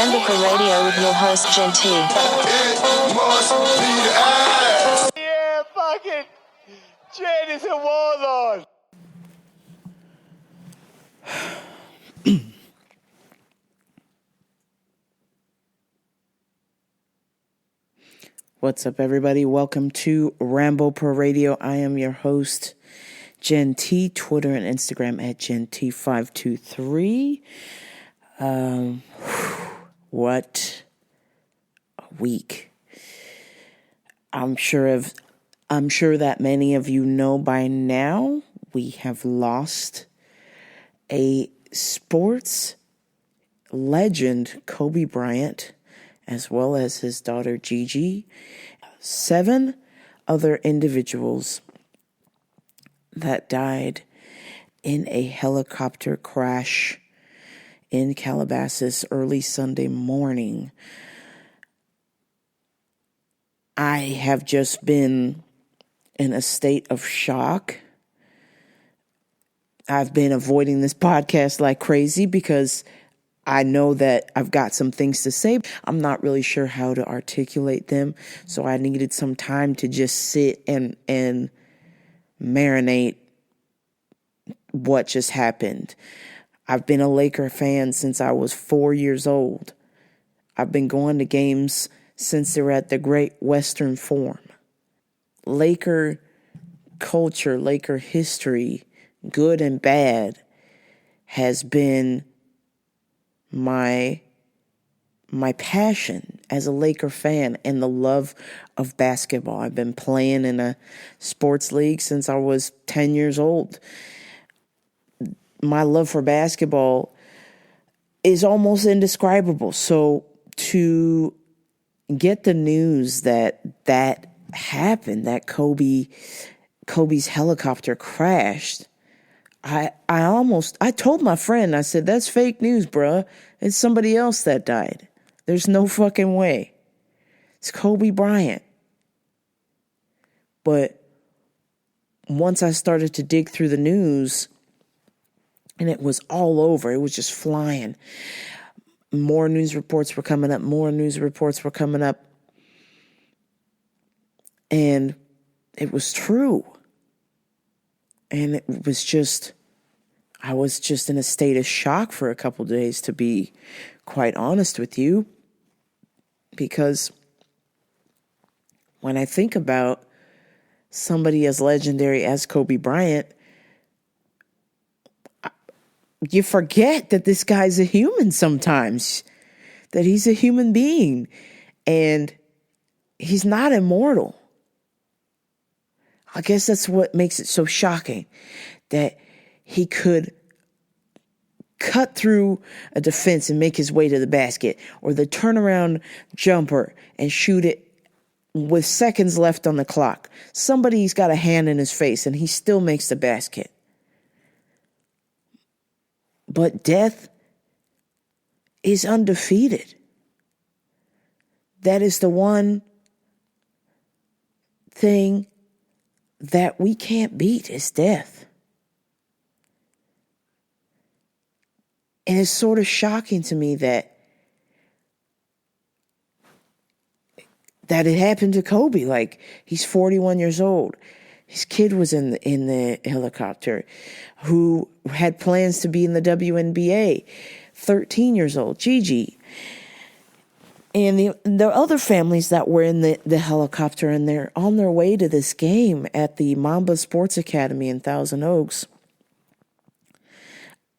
Randolph Radio with your host, Gigi. It must be the ass. Yeah, fucking Jen is a warlord. What's up, everybody? Welcome to Rambo Pro Radio. I am your host, Gen T. Twitter and Instagram at Gen T523. What a week! I'm sure that many of you know by now we have lost a sports legend, Kobe Bryant, as well as his daughter Gigi. 7 other individuals that died in a helicopter crash in Calabasas early Sunday morning. I have just been in a state of shock. I've been avoiding this podcast like crazy because I know that I've got some things to say. I'm not really sure how to articulate them, so I needed some time to just sit and marinate what just happened. I've been a Laker fan since I was 4 years old. I've been going to games since they were at the Great Western Forum. Laker culture, Laker history, good and bad, has been my passion as a Laker fan and the love of basketball. I've been playing in a sports league since I was 10 years old. My love for basketball is almost indescribable. So to get the news that happened, that Kobe's helicopter crashed, I told my friend, I said, that's fake news, bruh. It's somebody else that died. There's no fucking way. It's Kobe Bryant. But once I started to dig through the news, and it was all over, it was just flying. More news reports were coming up, and it was true. And it was just, I was just in a state of shock for a couple of days, to be quite honest with you. Because when I think about somebody as legendary as Kobe Bryant, you forget that this guy's a human sometimes, that he's a human being, and he's not immortal. I guess that's what makes it so shocking, that he could cut through a defense and make his way to the basket, or the turnaround jumper and shoot it with seconds left on the clock. Somebody's got a hand in his face and he still makes the basket. But death is undefeated. That is the one thing that we can't beat, is death. And it's sort of shocking to me that it happened to Kobe. Like, he's 41 years old. His kid was in the helicopter, who had plans to be in the WNBA. 13 years old, Gigi. And the other families that were in the helicopter, and they're on their way to this game at the Mamba Sports Academy in Thousand Oaks.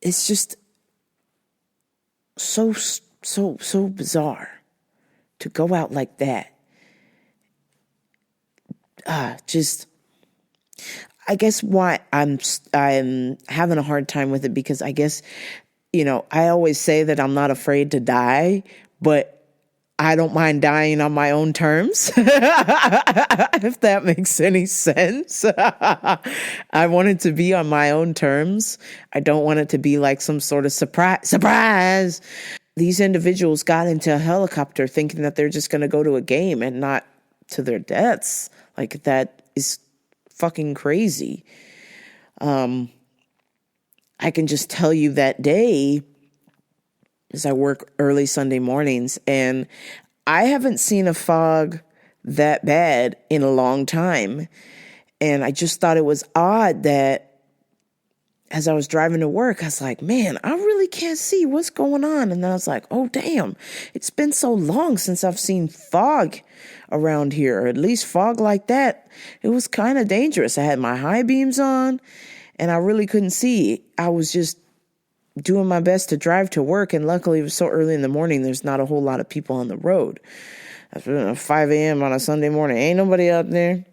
It's just so bizarre to go out like that. I guess why I'm having a hard time with it, because I guess, I always say that I'm not afraid to die, but I don't mind dying on my own terms, if that makes any sense. I want it to be on my own terms. I don't want it to be like some sort of surprise. These individuals got into a helicopter thinking that they're just going to go to a game and not to their deaths. Like, that is fucking crazy. I can just tell you that day, as I work early Sunday mornings, and I haven't seen a fog that bad in a long time. And I just thought it was odd that as I was driving to work, I was like, man, I really can't see what's going on. And then I was like, oh, damn, it's been so long since I've seen fog around here, or at least fog like that. It was kind of dangerous. I had my high beams on and I really couldn't see. I was just doing my best to drive to work. And luckily it was so early in the morning, there's not a whole lot of people on the road. At 5 a.m. on a Sunday morning, ain't nobody out there.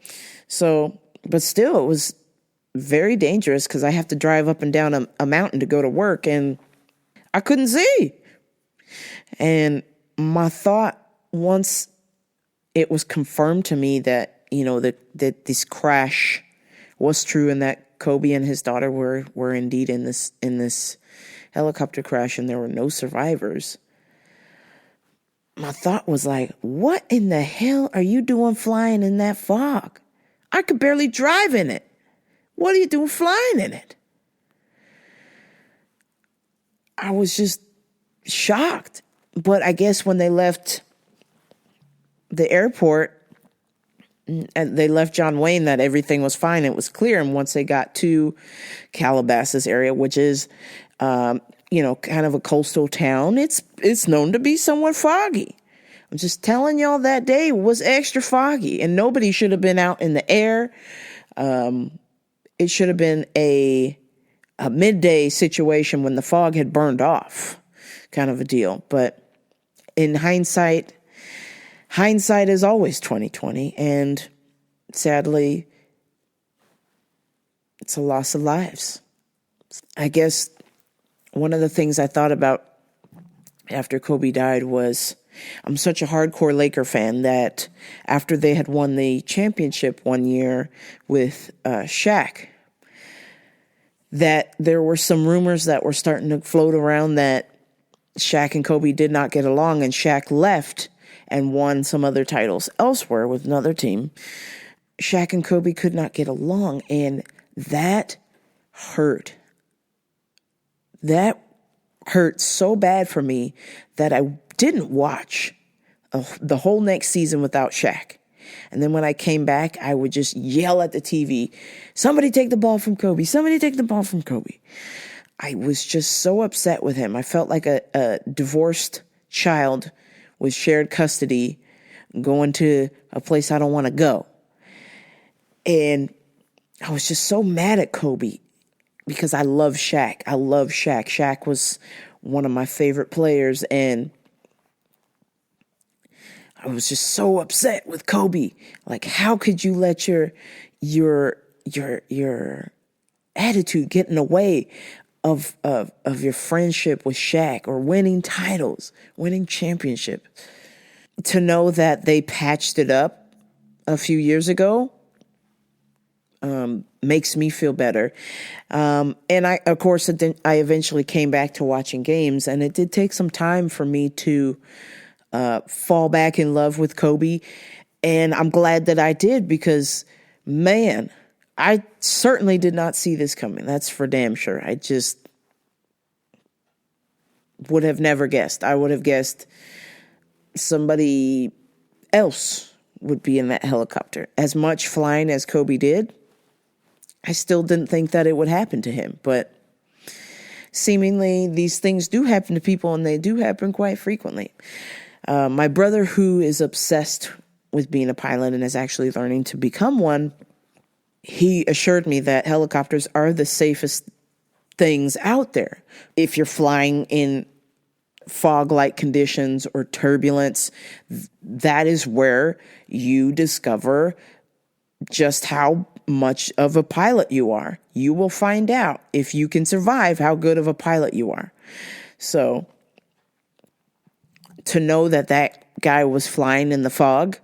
So, but still, it was very dangerous because I have to drive up and down a mountain to go to work, and I couldn't see. And my thought, once it was confirmed to me that, that this crash was true and that Kobe and his daughter were indeed in this helicopter crash and there were no survivors, my thought was like, what in the hell are you doing flying in that fog? I could barely drive in it. What are you doing flying in it? I was just shocked. But I guess when they left the airport, and they left John Wayne, that everything was fine. It was clear. And once they got to Calabasas area, which is, kind of a coastal town, it's known to be somewhat foggy. I'm just telling y'all, that day was extra foggy and nobody should have been out in the air. It should have been a midday situation when the fog had burned off, kind of a deal. But in hindsight is always 2020, and sadly, it's a loss of lives. I guess one of the things I thought about after Kobe died was, I'm such a hardcore Laker fan that after they had won the championship one year with Shaq, that there were some rumors that were starting to float around that Shaq and Kobe did not get along, and Shaq left and won some other titles elsewhere with another team. Shaq and Kobe could not get along, and that hurt. That hurt so bad for me that I didn't watch the whole next season without Shaq. And then when I came back, I would just yell at the TV, somebody take the ball from Kobe, somebody take the ball from Kobe. I was just so upset with him. I felt like a divorced child with shared custody going to a place I don't want to go. And I was just so mad at Kobe because I love Shaq. I love Shaq. Shaq was one of my favorite players, and I was just so upset with Kobe. Like, how could you let your attitude get in the way of your friendship with Shaq, or winning titles, winning championship? To know that they patched it up a few years ago makes me feel better. And I eventually came back to watching games, and it did take some time for me to fall back in love with Kobe. And I'm glad that I did, because, man, I certainly did not see this coming. That's for damn sure. I just would have never guessed. I would have guessed somebody else would be in that helicopter. As much flying as Kobe did, I still didn't think that it would happen to him. But seemingly these things do happen to people, and they do happen quite frequently. My brother, who is obsessed with being a pilot and is actually learning to become one, he assured me that helicopters are the safest things out there. If you're flying in fog-like conditions or turbulence, that is where you discover just how much of a pilot you are. You will find out, if you can survive, how good of a pilot you are. So to know that guy was flying in the fog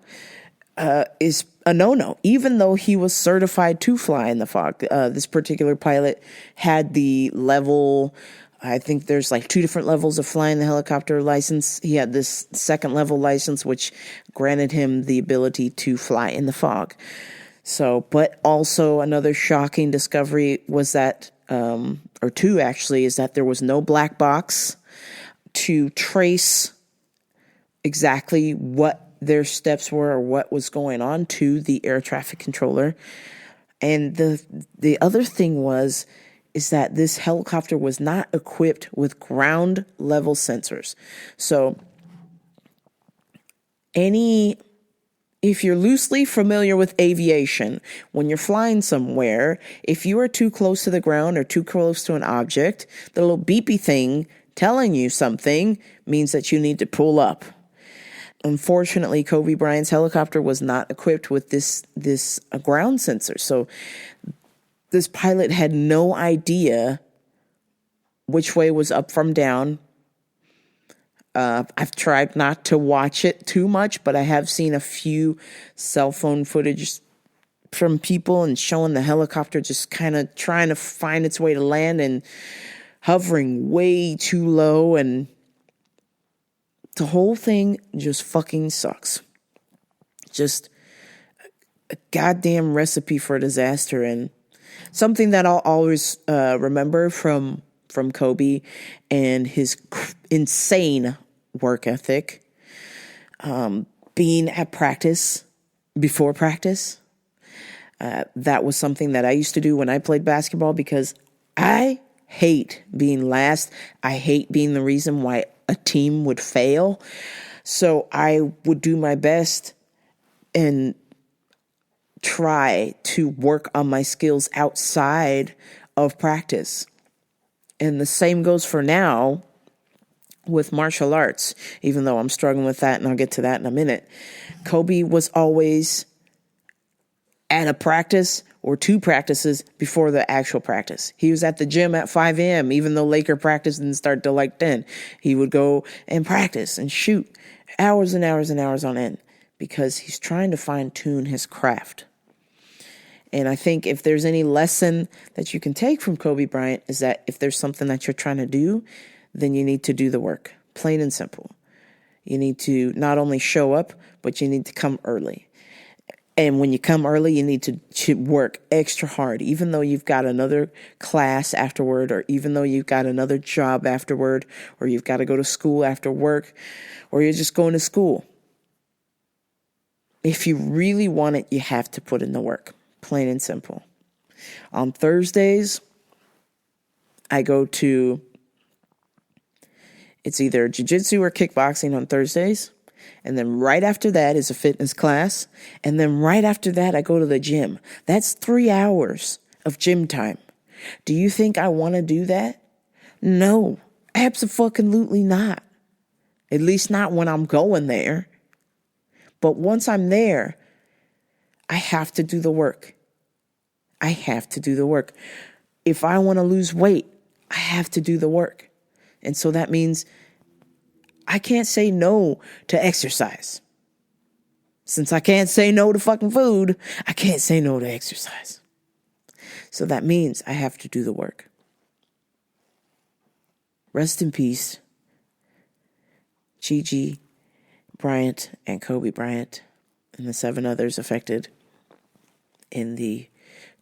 is a no-no, even though he was certified to fly in the fog. This particular pilot had the level, I think there's like 2 different levels of flying the helicopter license. He had this second level license, which granted him the ability to fly in the fog. So, but also another shocking discovery was that, or 2 actually, is that there was no black box. to trace exactly what their steps were or what was going on to the air traffic controller. And the other thing is that this helicopter was not equipped with ground level sensors. So if you're loosely familiar with aviation, when you're flying somewhere, if you are too close to the ground or too close to an object, the little beepy thing telling you something means that you need to pull up. Unfortunately, Kobe Bryant's helicopter was not equipped with this ground sensor. So this pilot had no idea which way was up from down. I've tried not to watch it too much, but I have seen a few cell phone footage from people and showing the helicopter just kind of trying to find its way to land and hovering way too low. And the whole thing just fucking sucks. Just a goddamn recipe for disaster. And something that I'll always remember from Kobe and his insane work ethic, being at practice, before practice. That was something that I used to do when I played basketball because I hate being last. I hate being the reason why a team would fail. So I would do my best and try to work on my skills outside of practice. And the same goes for now with martial arts, even though I'm struggling with that, and I'll get to that in a minute. Kobe was always at a practice or two practices before the actual practice. He was at the gym at 5 a.m., even though Laker practice didn't start till like 10. He would go and practice and shoot hours and hours and hours on end because he's trying to fine-tune his craft. And I think if there's any lesson that you can take from Kobe Bryant is that if there's something that you're trying to do, then you need to do the work, plain and simple. You need to not only show up, but you need to come early. And when you come early, you need to work extra hard, even though you've got another class afterward, or even though you've got another job afterward, or you've got to go to school after work, or you're just going to school. If you really want it, you have to put in the work, plain and simple. On Thursdays, I go to, it's either jiu-jitsu or kickboxing on Thursdays. And then right after that is a fitness class. And then right after that, I go to the gym. That's 3 hours of gym time. Do you think I want to do that? No, absolutely not. At least not when I'm going there. But once I'm there, I have to do the work. I have to do the work. If I want to lose weight, I have to do the work. And so that means I can't say no to exercise. Since I can't say no to fucking food, I can't say no to exercise. So that means I have to do the work. Rest in peace, Gigi Bryant and Kobe Bryant and the 7 others affected in the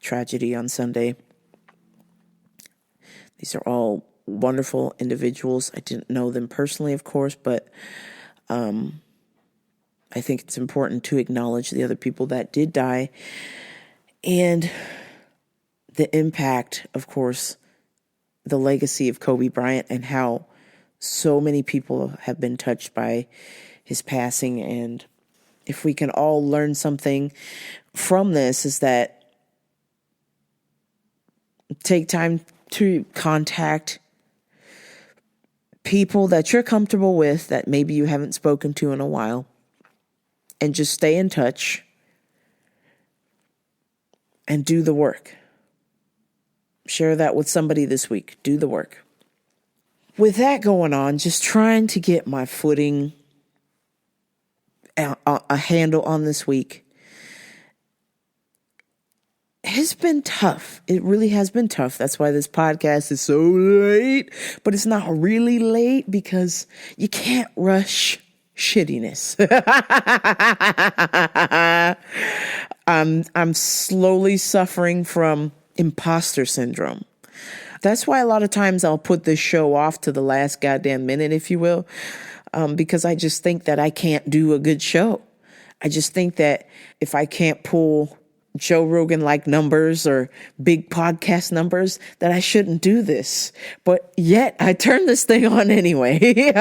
tragedy on Sunday. These are all wonderful individuals. I didn't know them personally, of course, but I think it's important to acknowledge the other people that did die and the impact, of course, the legacy of Kobe Bryant and how so many people have been touched by his passing. And if we can all learn something from this, is that take time to contact people that you're comfortable with that maybe you haven't spoken to in a while, and just stay in touch and do the work. Share that with somebody this week. Do the work. With that going on, just trying to get my footing, a handle on this week, has been tough. It really has been tough. That's why this podcast is so late, but it's not really late because you can't rush shittiness. I'm slowly suffering from imposter syndrome. That's why a lot of times I'll put this show off to the last goddamn minute, if you will, because I just think that I can't do a good show. I just think that if I can't pull Joe Rogan-like numbers or big podcast numbers, that I shouldn't do this. But yet I turn this thing on anyway.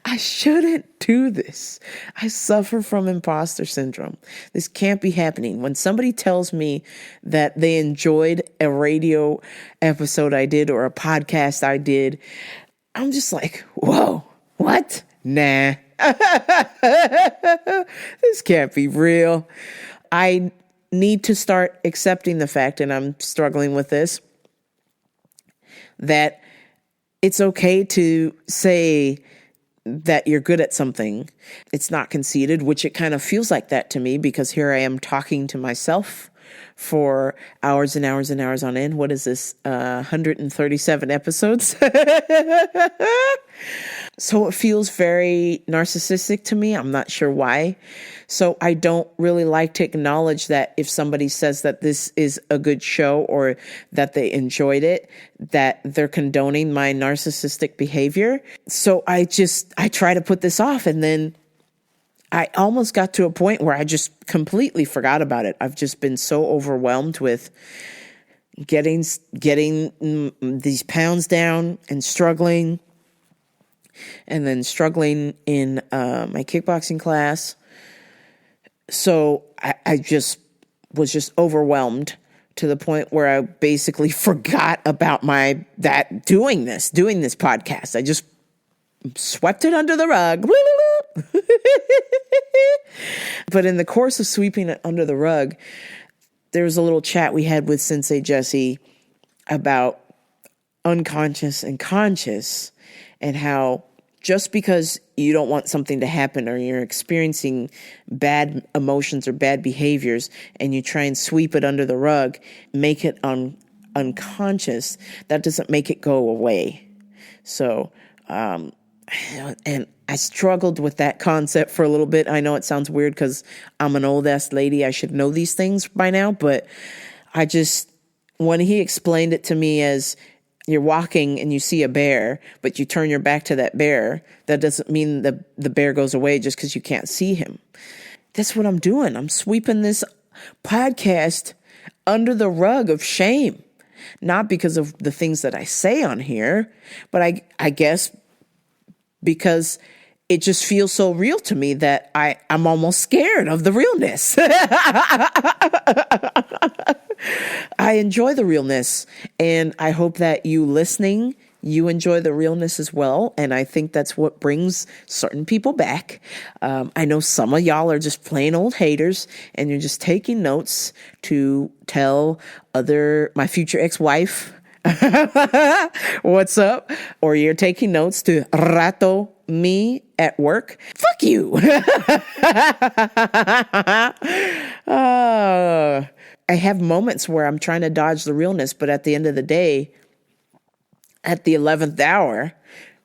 I shouldn't do this. I suffer from imposter syndrome. This can't be happening. When somebody tells me that they enjoyed a radio episode I did or a podcast I did, I'm just like, whoa, what? Nah. This can't be real. I need to start accepting the fact, and I'm struggling with this, that it's okay to say that you're good at something. It's not conceited, which it kind of feels like that to me, because here I am talking to myself for hours and hours and hours on end. What is this? 137 episodes. So it feels very narcissistic to me. I'm not sure why. So I don't really like to acknowledge that if somebody says that this is a good show or that they enjoyed it, that they're condoning my narcissistic behavior. So I try to put this off, and then I almost got to a point where I just completely forgot about it. I've just been so overwhelmed with getting these pounds down and struggling, and then struggling in my kickboxing class. So I just was just overwhelmed to the point where I basically forgot about doing this podcast. I just swept it under the rug. But in the course of sweeping it under the rug, there was a little chat we had with Sensei Jesse about unconscious and conscious, and how just because you don't want something to happen or you're experiencing bad emotions or bad behaviors and you try and sweep it under the rug, make it unconscious, that doesn't make it go away. So, and I struggled with that concept for a little bit. I know it sounds weird because I'm an old ass lady. I should know these things by now, but when he explained it to me as, you're walking and you see a bear, but you turn your back to that bear, that doesn't mean the bear goes away just because you can't see him. That's what I'm doing. I'm sweeping this podcast under the rug of shame. Not because of the things that I say on here, but I guess because it just feels so real to me that I'm almost scared of the realness. I enjoy the realness, and I hope that you listening, you enjoy the realness as well. And I think that's what brings certain people back. I know some of y'all are just plain old haters, and you're just taking notes to tell my future ex-wife what's up, or you're taking notes to rato me at work. Fuck you. I have moments where I'm trying to dodge the realness, but at the end of the day, at the 11th hour,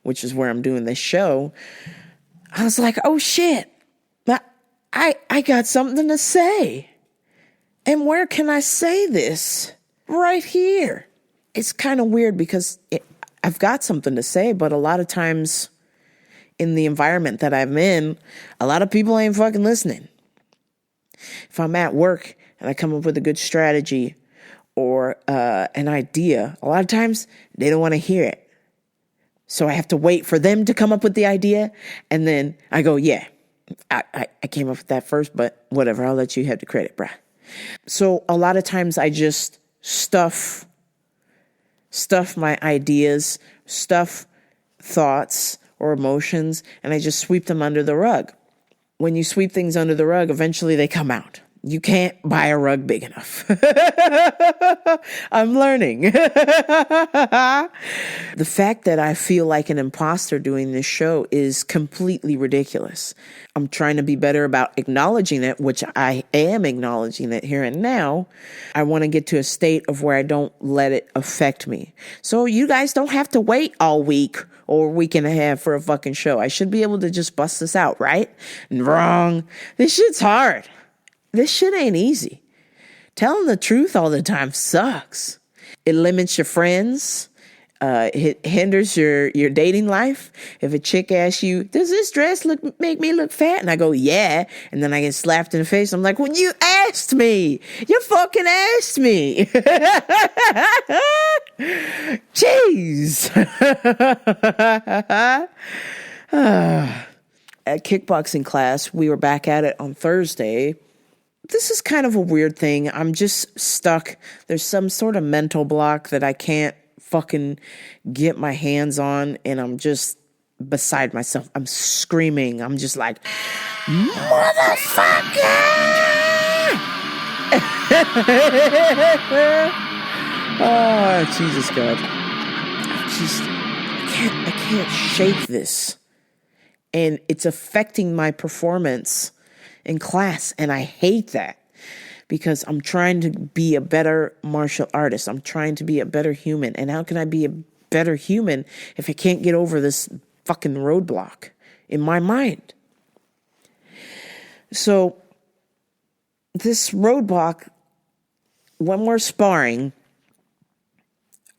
which is where I'm doing this show, I was like, oh shit, I got something to say. And where can I say this? Right here. It's kind of weird because I've got something to say, but a lot of times in the environment that I'm in, a lot of people ain't fucking listening. If I'm at work and I come up with a good strategy or an idea, a lot of times they don't want to hear it. So I have to wait for them to come up with the idea, and then I go, yeah, I came up with that first, but whatever, I'll let you have the credit, bruh. So a lot of times I just stuff my ideas, stuff thoughts or emotions, and I just sweep them under the rug. When you sweep things under the rug, eventually they come out. You can't buy a rug big enough. I'm learning. The fact that I feel like an imposter doing this show is completely ridiculous. I'm trying to be better about acknowledging it, which I am acknowledging it here and now. I want to get to a state of where I don't let it affect me. So you guys don't have to wait all week or a week and a half for a fucking show. I should be able to just bust this out, right? Wrong. This shit's hard. This shit ain't easy. Telling the truth all the time sucks. It limits your friends. It hinders your dating life. If a chick asks you, does this dress make me look fat? And I go, yeah. And then I get slapped in the face. I'm like, well, you asked me. You fucking asked me. Jeez. At kickboxing class, we were back at it on Thursday. This is kind of a weird thing. I'm just stuck. There's some sort of mental block that I can't fucking get my hands on, and I'm just beside myself. I'm screaming. I'm just like, motherfucker! Oh, Jesus God. I can't shake this. And it's affecting my performance in class, and I hate that. Because I'm trying to be a better martial artist. I'm trying to be a better human. And how can I be a better human if I can't get over this fucking roadblock in my mind? So this roadblock, when we're sparring,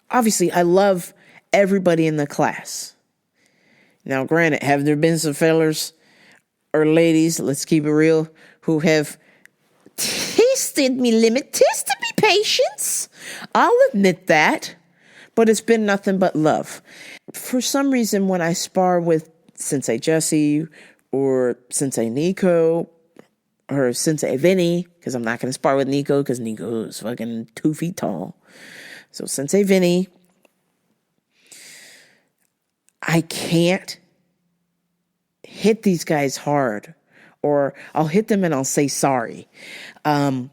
obviously I love everybody in the class. Now, granted, have there been some fellers or ladies, let's keep it real, who have tested me patience. I'll admit that, but it's been nothing but love. For some reason, when I spar with Sensei Jesse or Sensei Nico or Sensei Vinny, because I'm not going to spar with Nico because Nico is fucking 2 feet tall. So Sensei Vinny, I can't hit these guys hard. Or I'll hit them and I'll say sorry. I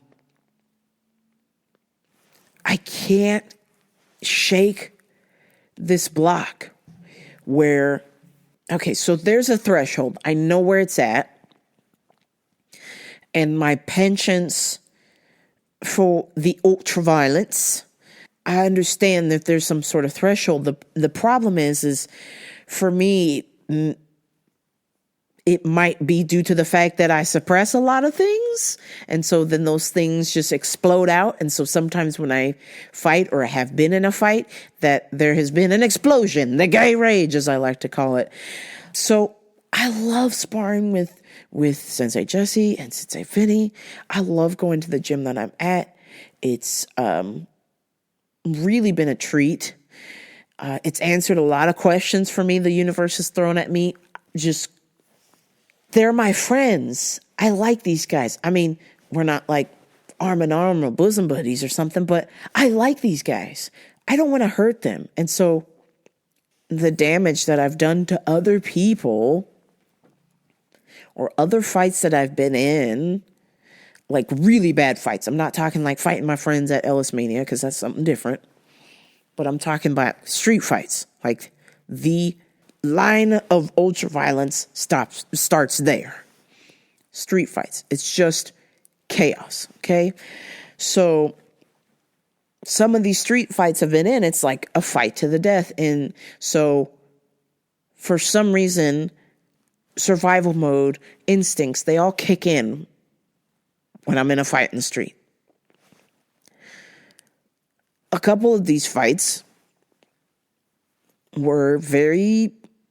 can't shake this block where, okay, so there's a threshold. I know where it's at. And my penchant for the ultraviolence, I understand that there's some sort of threshold. The problem is for me, it might be due to the fact that I suppress a lot of things. And so then those things just explode out. And so sometimes when I fight or have been in a fight, that there has been an explosion, the gay rage, as I like to call it. So I love sparring with Sensei Jesse and Sensei Vinny. I love going to the gym that I'm at. It's really been a treat. It's answered a lot of questions for me the universe has thrown at me. They're my friends. I like these guys. I mean, we're not like arm in arm or bosom buddies or something, but I like these guys. I don't want to hurt them. And so the damage that I've done to other people or other fights that I've been in, like really bad fights. I'm not talking like fighting my friends at Ellis Mania because that's something different. But I'm talking about street fights, like the line of ultraviolence starts there. Street fights. It's just chaos, okay? So some of these street fights have been in, it's like a fight to the death. And so for some reason, survival mode, instincts, they all kick in when I'm in a fight in the street. A couple of these fights were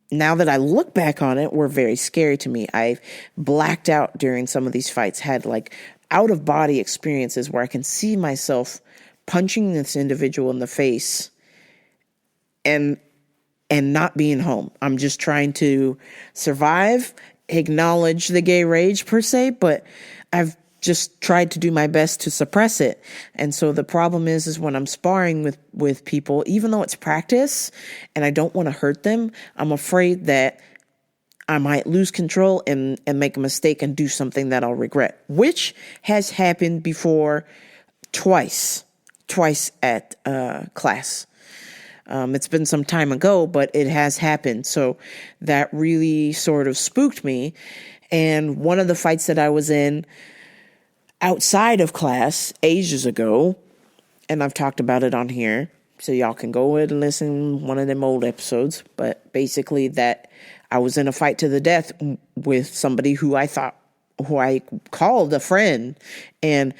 now that I look back on it, were very scary to me. I've blacked out during some of these fights, had like out of body experiences where I can see myself punching this individual in the face and not being home. I'm just trying to survive, acknowledge the gay rage per se, but I've just tried to do my best to suppress it. And so the problem is when I'm sparring with people, even though it's practice and I don't want to hurt them, I'm afraid that I might lose control and make a mistake and do something that I'll regret, which has happened before twice at class. It's been some time ago, but it has happened. So that really sort of spooked me. And one of the fights that I was in outside of class ages ago, and I've talked about it on here, so y'all can go ahead and listen to one of them old episodes, but basically that I was in a fight to the death with somebody who I thought who I called a friend, and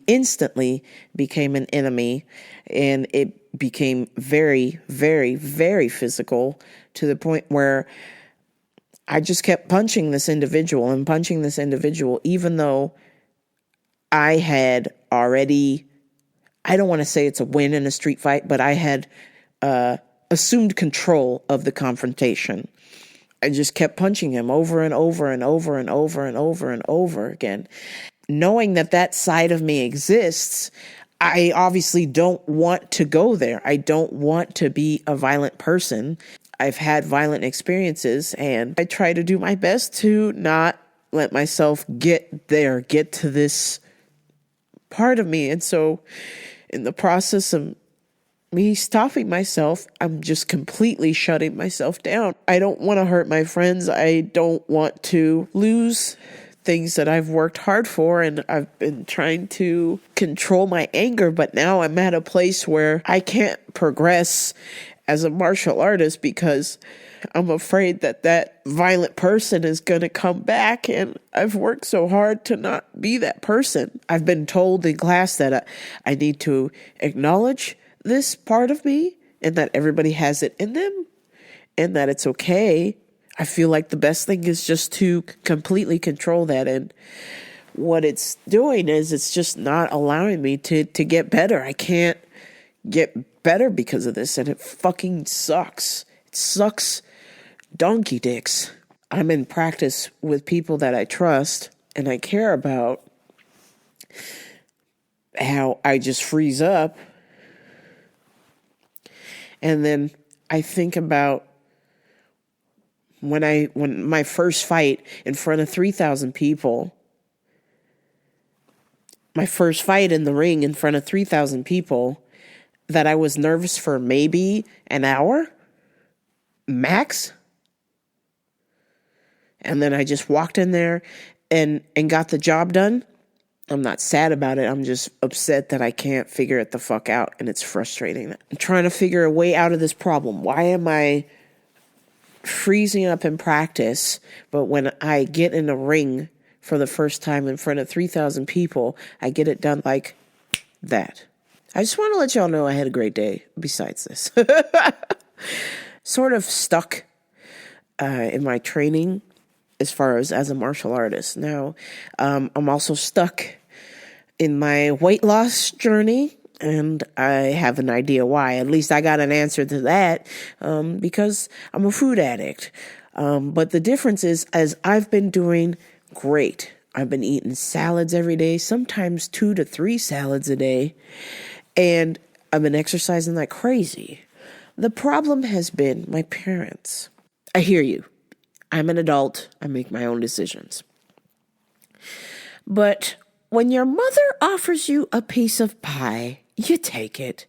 instantly became an enemy. And it became very, very, very physical, to the point where I just kept punching this individual, even though I had already, I don't want to say it's a win in a street fight, but I had assumed control of the confrontation. I just kept punching him over and over and over and over and over and over again. Knowing that that side of me exists, I obviously don't want to go there. I don't want to be a violent person. I've had violent experiences, and I try to do my best to not let myself get there, get to this part of me. And so in the process of me stopping myself, I'm just completely shutting myself down. I don't want to hurt my friends. I don't want to lose things that I've worked hard for, and I've been trying to control my anger, but now I'm at a place where I can't progress as a martial artist because I'm afraid that that violent person is going to come back, and I've worked so hard to not be that person. I've been told in class that I need to acknowledge this part of me and that everybody has it in them and that it's okay. I feel like the best thing is just to completely control that. And what it's doing is it's just not allowing me to get better. I can't get better because of this, and it fucking sucks. It sucks donkey dicks. I'm in practice with people that I trust and I care about. How I just freeze up. And then I think about when my first fight in front of 3,000 people, my first fight in the ring in front of 3,000 people, that I was nervous for maybe an hour max. And then I just walked in there and got the job done. I'm not sad about it. I'm just upset that I can't figure it the fuck out, and it's frustrating. I'm trying to figure a way out of this problem. Why am I freezing up in practice, but when I get in a ring for the first time in front of 3,000 people, I get it done like that? I just want to let y'all know I had a great day besides this. Sort of stuck in my training as far as a martial artist. Now, I'm also stuck in my weight loss journey, and I have an idea why. At least I got an answer to that, because I'm a food addict. But the difference is, as I've been doing great. I've been eating salads every day, sometimes 2 to 3 salads a day, and I've been exercising like crazy. The problem has been my parents. I hear you. I'm an adult. I make my own decisions. But when your mother offers you a piece of pie, you take it.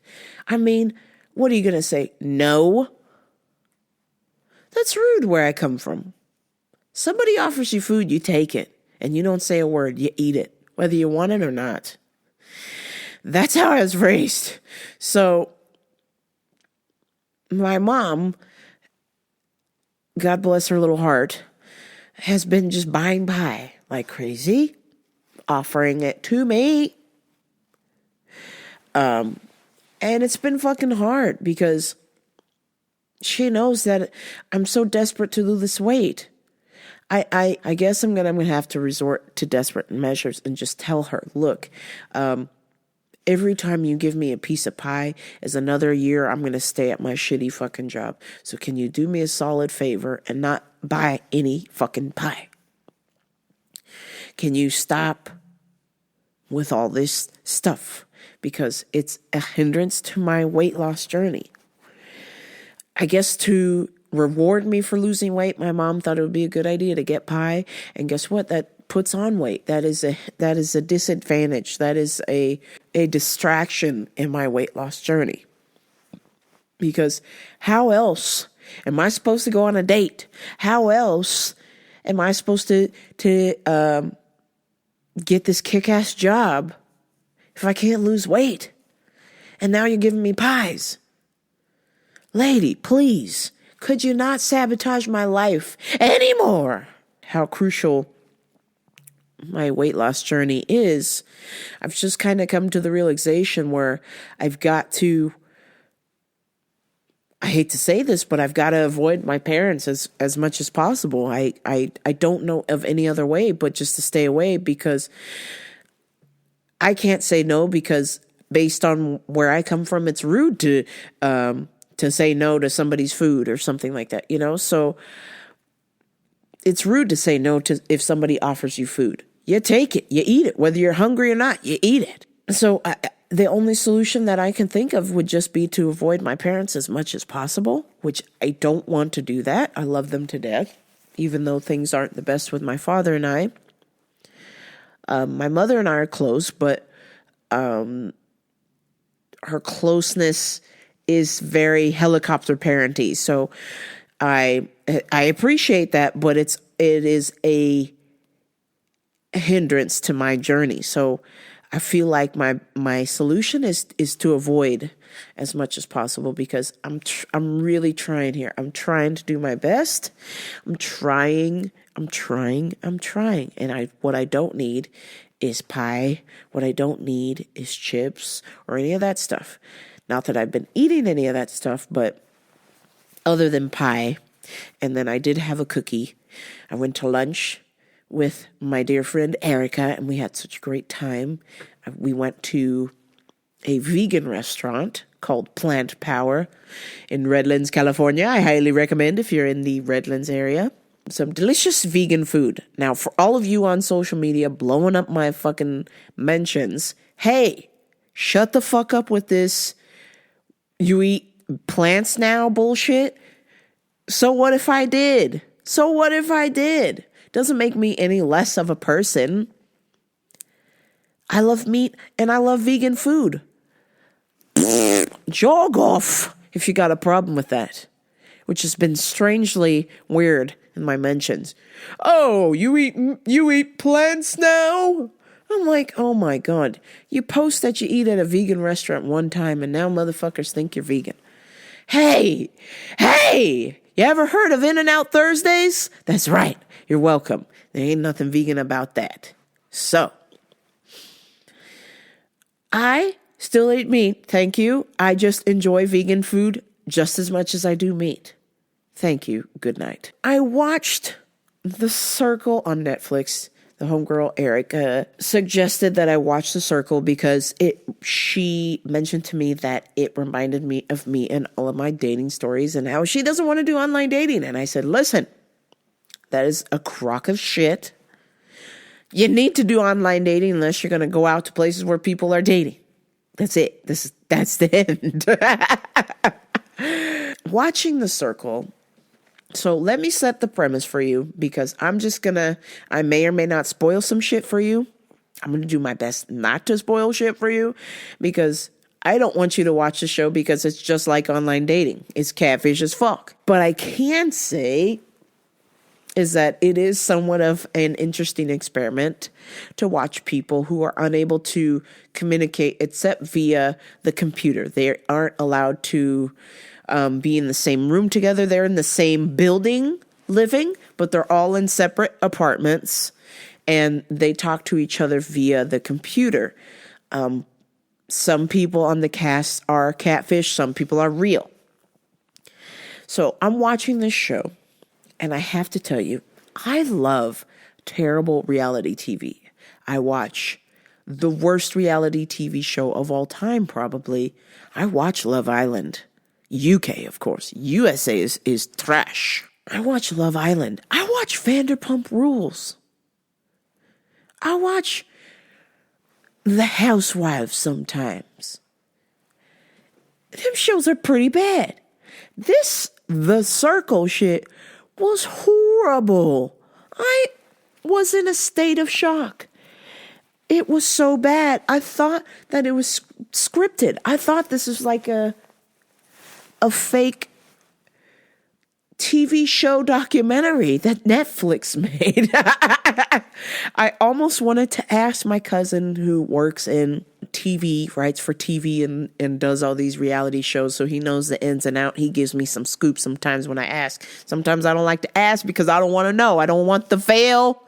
I mean, what are you going to say? No? That's rude where I come from. Somebody offers you food, you take it. And you don't say a word. You eat it, whether you want it or not. That's how I was raised. So my mom, God bless her little heart, has been just buying pie like crazy, offering it to me. And it's been fucking hard because she knows that I'm so desperate to lose this weight. I guess I'm gonna have to resort to desperate measures and just tell her, look, every time you give me a piece of pie is another year I'm going to stay at my shitty fucking job. So can you do me a solid favor and not buy any fucking pie? Can you stop with all this stuff? Because it's a hindrance to my weight loss journey. I guess to reward me for losing weight, my mom thought it would be a good idea to get pie. And guess what? That puts on weight. That is a disadvantage. That is a distraction in my weight loss journey. Because how else am I supposed to go on a date? How else am I supposed to get this kick-ass job if I can't lose weight? And now you're giving me pies. Lady, please, could you not sabotage my life anymore? How crucial my weight loss journey is, I've just kind of come to the realization where I've got to, I hate to say this, but I've got to avoid my parents as much as possible. I don't know of any other way but just to stay away, because I can't say no, because based on where I come from, it's rude to say no to somebody's food or something like that, So it's rude to say no to if somebody offers you food. You take it, you eat it, whether you're hungry or not, you eat it. So the only solution that I can think of would just be to avoid my parents as much as possible, which I don't want to do that. I love them to death, even though things aren't the best with my father and I. My mother and I are close, but her closeness is very helicopter parenty. So I appreciate that, but it is a hindrance to my journey. So I feel like my solution is to avoid as much as possible, because I'm really trying here. I'm trying to do my best. I'm trying. And what I don't need is pie. What I don't need is chips or any of that stuff. Not that I've been eating any of that stuff, but other than pie. And then I did have a cookie. I went to lunch with my dear friend Erica, and we had such a great time. We went to a vegan restaurant called Plant Power in Redlands, California. I highly recommend if you're in the Redlands area. Some delicious vegan food. Now, for all of you on social media blowing up my fucking mentions, hey, shut the fuck up with this "you eat plants now" bullshit. So what if I did? Doesn't make me any less of a person. I love meat and I love vegan food. Jog off if you got a problem with that, which has been strangely weird in my mentions. Oh, you eat plants now? I'm like, oh my God. You post that you eat at a vegan restaurant one time and now motherfuckers think you're vegan. Hey, you ever heard of In-N-Out Thursdays? That's right. You're welcome. There ain't nothing vegan about that. So, I still eat meat. Thank you. I just enjoy vegan food just as much as I do meat. Thank you. Good night. I watched The Circle on Netflix. The homegirl Erica suggested that I watch The Circle because she mentioned to me that it reminded me of me and all of my dating stories and how she doesn't want to do online dating. And I said, listen, that is a crock of shit. You need to do online dating unless you're going to go out to places where people are dating. That's it. That's the end. Watching The Circle. So let me set the premise for you, because I may or may not spoil some shit for you. I'm going to do my best not to spoil shit for you, because I don't want you to watch the show because it's just like online dating. It's catfish as fuck. But I can say is that it is somewhat of an interesting experiment to watch people who are unable to communicate except via the computer. They aren't allowed to be in the same room together. They're in the same building living, but they're all in separate apartments, and they talk to each other via the computer. Some people on the cast are catfish. Some people are real. So I'm watching this show, and I have to tell you, I love terrible reality TV. I watch the worst reality TV show of all time, probably. I watch Love Island. UK, of course. USA is trash. I watch Love Island. I watch Vanderpump Rules. I watch The Housewives sometimes. Them shows are pretty bad. The Circle shit was horrible. I was in a state of shock. It was so bad. I thought that it was scripted. I thought this was like a fake TV show documentary that Netflix made. I almost wanted to ask my cousin who works in TV, writes for TV and does all these reality shows, so he knows the ins and out. He gives me some scoops sometimes when I ask. Sometimes I don't like to ask because I don't want to know. I don't want the veil.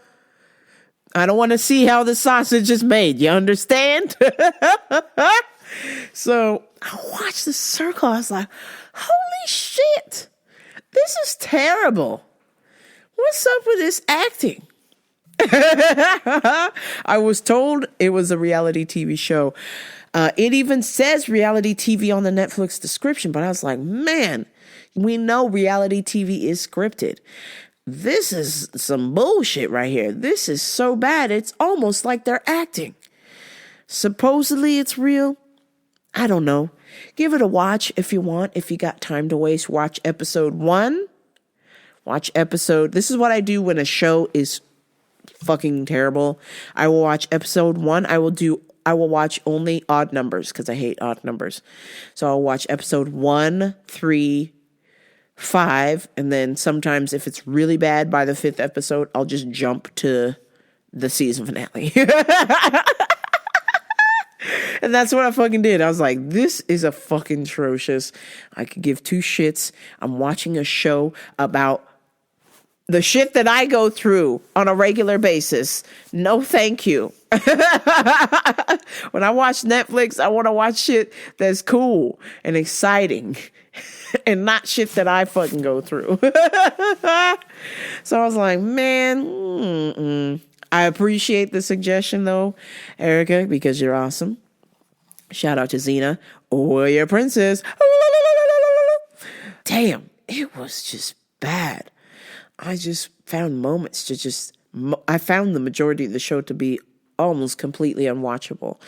I don't want to see how the sausage is made. You understand? So I watched The Circle. I was like, holy shit. This is terrible. What's up with this acting? I was told it was a reality TV show. It even says reality TV on the Netflix description, but I was like, man, we know reality TV is scripted. This is some bullshit right here. This is so bad. It's almost like they're acting. Supposedly it's real. I don't know. Give it a watch if you want. If you got time to waste, watch episode 1. This is what I do when a show is fucking terrible. I will watch episode 1. I will watch only odd numbers because I hate odd numbers. So I'll watch episode 1, 3, 5, and then sometimes if it's really bad by the 5th episode, I'll just jump to the season finale. And that's what I fucking did. I was like, this is a fucking atrocious. I could give two shits. I'm watching a show about the shit that I go through on a regular basis. No, thank you. When I watch Netflix, I want to watch shit that's cool and exciting and not shit that I fucking go through. So I was like, man, I appreciate the suggestion though, Erica, because you're awesome. Shout out to Xena, Warrior Princess. Damn, it was just bad. I just found moments to I found the majority of the show to be almost completely unwatchable.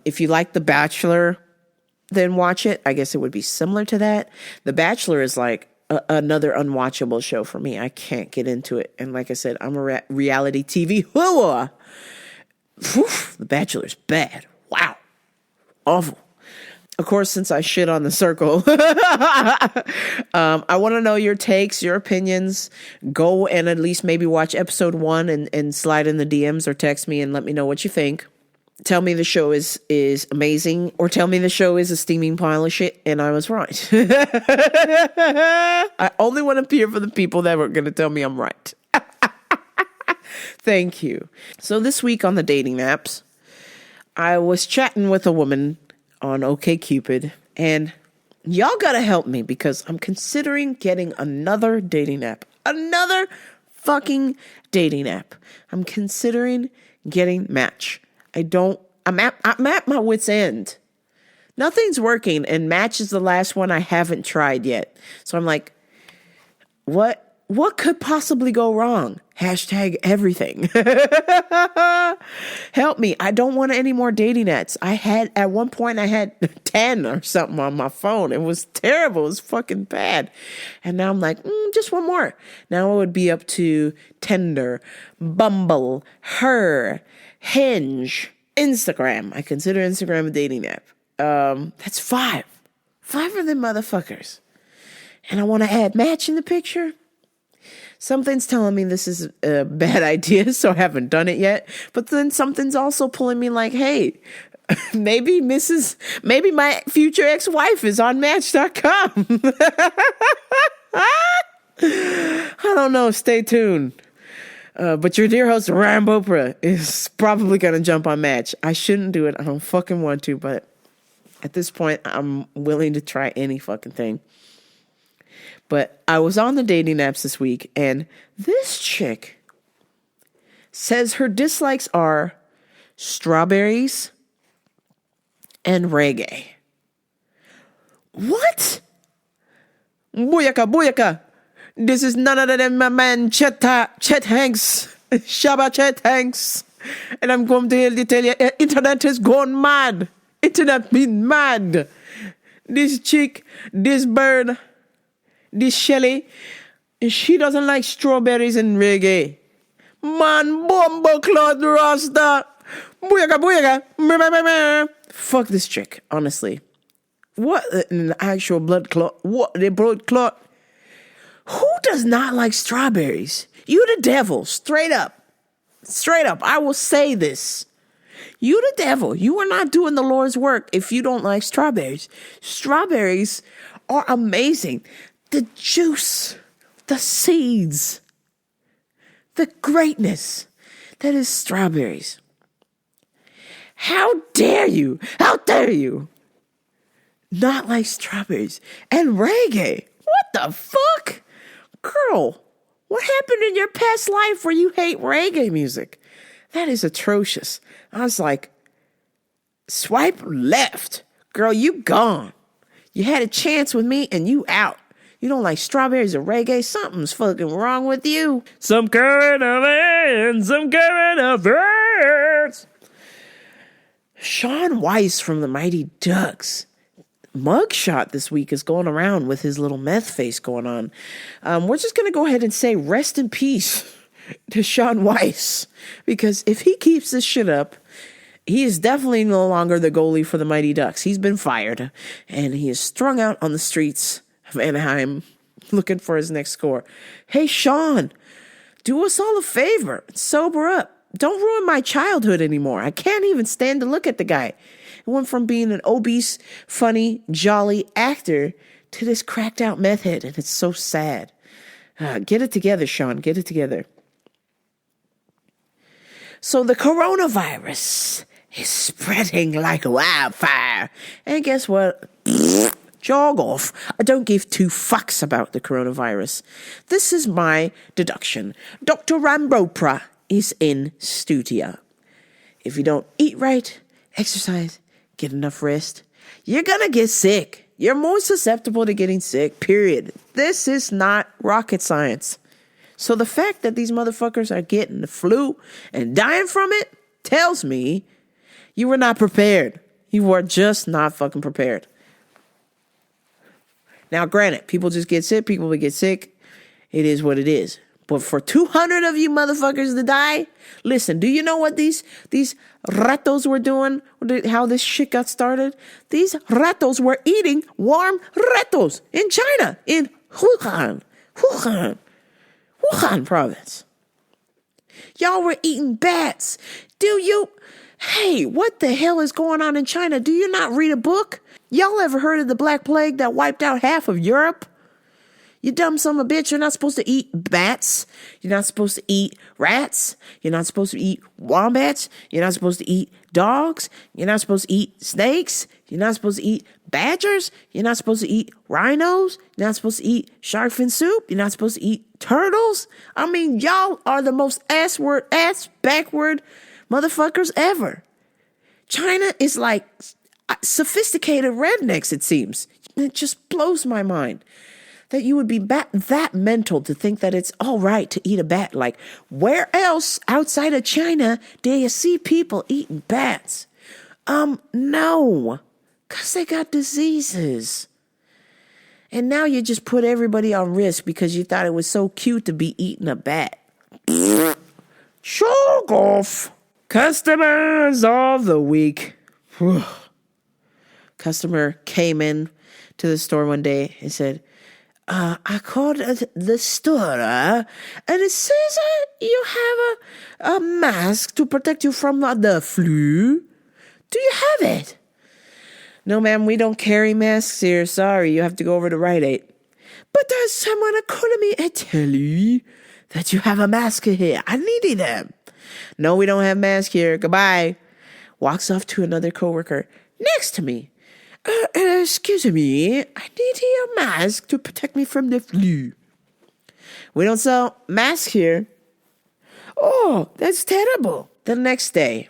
If you like The Bachelor, then watch it. I guess it would be similar to that. The Bachelor is like another unwatchable show for me. I can't get into it. And like I said, I'm a reality TV whore. The Bachelor's bad. Wow. Awful. Of course, since I shit on The Circle, I want to know your takes, your opinions. Go and at least maybe watch episode 1 and slide in the DMs or text me and let me know what you think. Tell me the show is amazing, or tell me the show is a steaming pile of shit and I was right. I only want to hear from the people that were going to tell me I'm right. Thank you. So this week on the dating apps, I was chatting with a woman on OkCupid, and y'all gotta help me because I'm considering getting another dating app. Another fucking dating app. I'm considering getting Match. I'm at my wit's end. Nothing's working, and Match is the last one I haven't tried yet. So I'm like, what could possibly go wrong? Hashtag everything. Help me. I don't want any more dating apps. At one point I had 10 or something on my phone. It was terrible. It was fucking bad. And now I'm like, just one more. Now it would be up to Tinder, Bumble, Her, Hinge, Instagram. I consider Instagram a dating app. That's 5. 5 of them motherfuckers. And I want to add Match in the picture. Something's telling me this is a bad idea, so I haven't done it yet. But then something's also pulling me like, hey, maybe my future ex-wife is on Match.com. I don't know. Stay tuned. But your dear host, Rambo Oprah, is probably going to jump on Match. I shouldn't do it. I don't fucking want to, but at this point, I'm willing to try any fucking thing. But I was on the dating apps this week, and this chick says her dislikes are strawberries and reggae. What? Booyaka, booyaka. This is none other than my man Chet Hanks. Shabba Chet Hanks. And I'm going to tell you, internet has gone mad. Internet been mad. This chick, this bird, this Shelly, she doesn't like strawberries and reggae. Man, bombo clot rasta. Booyaka, booyaka. Fuck this chick, honestly. What an actual blood clot. What the blood clot. Who does not like strawberries? You the devil, straight up. Straight up, I will say this. You the devil. You are not doing the Lord's work if you don't like strawberries. Strawberries are amazing. The juice, the seeds, the greatness, that is strawberries. How dare you? How dare you? Not like strawberries and reggae. What the fuck? Girl, what happened in your past life where you hate reggae music? That is atrocious. I was like, swipe left. Girl, you gone. You had a chance with me and you out. You don't like strawberries or reggae? Something's fucking wrong with you. Some current events, some current events. Sean Weiss from the Mighty Ducks mugshot this week is going around with his little meth face going on. We're just going to go ahead and say rest in peace to Sean Weiss, because if he keeps this shit up, he is definitely no longer the goalie for the Mighty Ducks. He's been fired, and he is strung out on the streets of Anaheim looking for his next score. Hey, Sean, do us all a favor. Sober up. Don't ruin my childhood anymore. I can't even stand to look at the guy. It went from being an obese, funny, jolly actor to this cracked out meth head, and it's so sad. Get it together, Sean. Get it together. So the coronavirus is spreading like wildfire. And guess what? Jog off. I don't give two fucks about the coronavirus. This is my deduction. Dr. Rambopra is in studio. If you don't eat right, exercise, get enough rest, you're gonna get sick. You're more susceptible to getting sick, period. This is not rocket science. So the fact that these motherfuckers are getting the flu and dying from it tells me you were not prepared. You were just not fucking prepared. Now, granted, people just get sick. People will get sick. It is what it is. But for 200 of you motherfuckers to die, listen, do you know what these ratos were doing? How this shit got started? These ratos were eating warm ratos in China, in Wuhan province. Y'all were eating bats. Hey, what the hell is going on in China? Do you not read a book? Y'all ever heard of the Black Plague that wiped out half of Europe? You dumb son of a bitch, you're not supposed to eat bats. You're not supposed to eat rats. You're not supposed to eat wombats. You're not supposed to eat dogs. You're not supposed to eat snakes. You're not supposed to eat badgers. You're not supposed to eat rhinos. You're not supposed to eat shark fin soup. You're not supposed to eat turtles. I mean, y'all are the most ass backward motherfuckers ever. China is like sophisticated rednecks, it seems. It just blows my mind that you would be that mental to think that it's all right to eat a bat. Like, where else outside of China do you see people eating bats? No, because they got diseases. And now you just put everybody on risk because you thought it was so cute to be eating a bat. Show off. Customers of the week. Customer came in to the store one day and said, I called the store, and it says you have a mask to protect you from the flu. Do you have it? No, ma'am, we don't carry masks here. Sorry, you have to go over to Rite Aid. But there's someone calling me and tell you that you have a mask here. I needed them. No, we don't have masks here. Goodbye. Walks off to another coworker next to me. Excuse me, I need a mask to protect me from the flu. We don't sell masks here. Oh, that's terrible. The next day,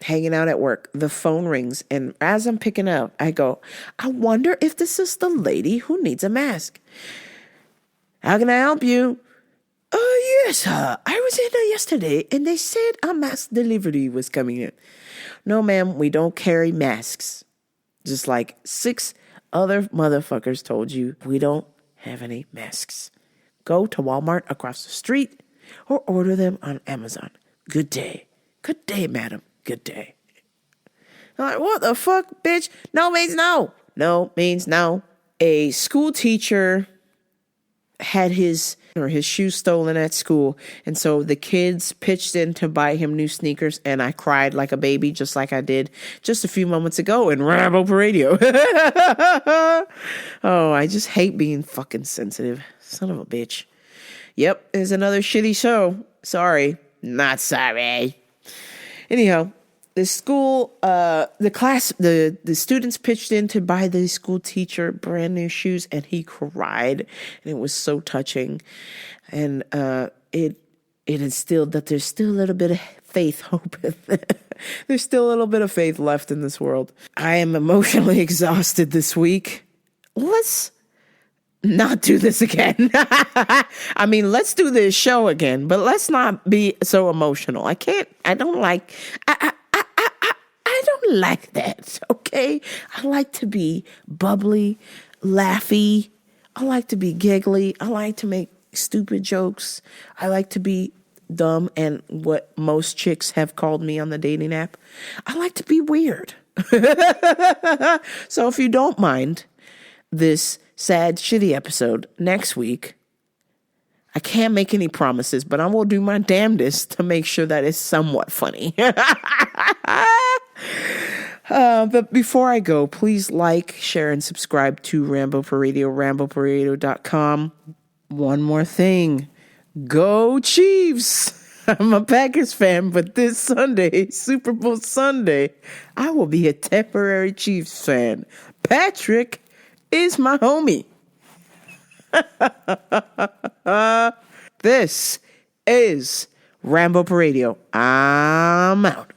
hanging out at work, the phone rings, and as I'm picking up, I go, I wonder if this is the lady who needs a mask. How can I help you? Oh, yes, I was in there yesterday, and they said a mask delivery was coming in. No, ma'am, we don't carry masks. Just like 6 other motherfuckers told you, we don't have any masks. Go to Walmart across the street or order them on Amazon. Good day. Good day, madam. Good day. I'm like, what the fuck, bitch? No means no. No means no. A school teacher had his shoes stolen at school, and so the kids pitched in to buy him new sneakers, and I cried like a baby, just like I did just a few moments ago in Rambo Radio. Oh, I just hate being fucking sensitive. Son of a bitch. Yep, it's another shitty show. Sorry. Not sorry. Anyhow, the school, the students pitched in to buy the school teacher brand new shoes, and he cried, and it was so touching. And it instilled that there's still a little bit of faith, hope. There's still a little bit of faith left in this world. I am emotionally exhausted this week. Let's not do this again. I mean, let's do this show again, but let's not be so emotional. I don't like that, okay? I like to be bubbly, laughy. I like to be giggly. I like to make stupid jokes. I like to be dumb, and what most chicks have called me on the dating app, I like to be weird. So if you don't mind this sad, shitty episode next week, I can't make any promises, but I will do my damnedest to make sure that it's somewhat funny. But before I go, please like, share, and subscribe to Rambo for Radio, RamboForRadio.com. One more thing. Go Chiefs! I'm a Packers fan, but this Sunday, Super Bowl Sunday, I will be a temporary Chiefs fan. Patrick is my homie. This is Rambo for Radio. I'm out.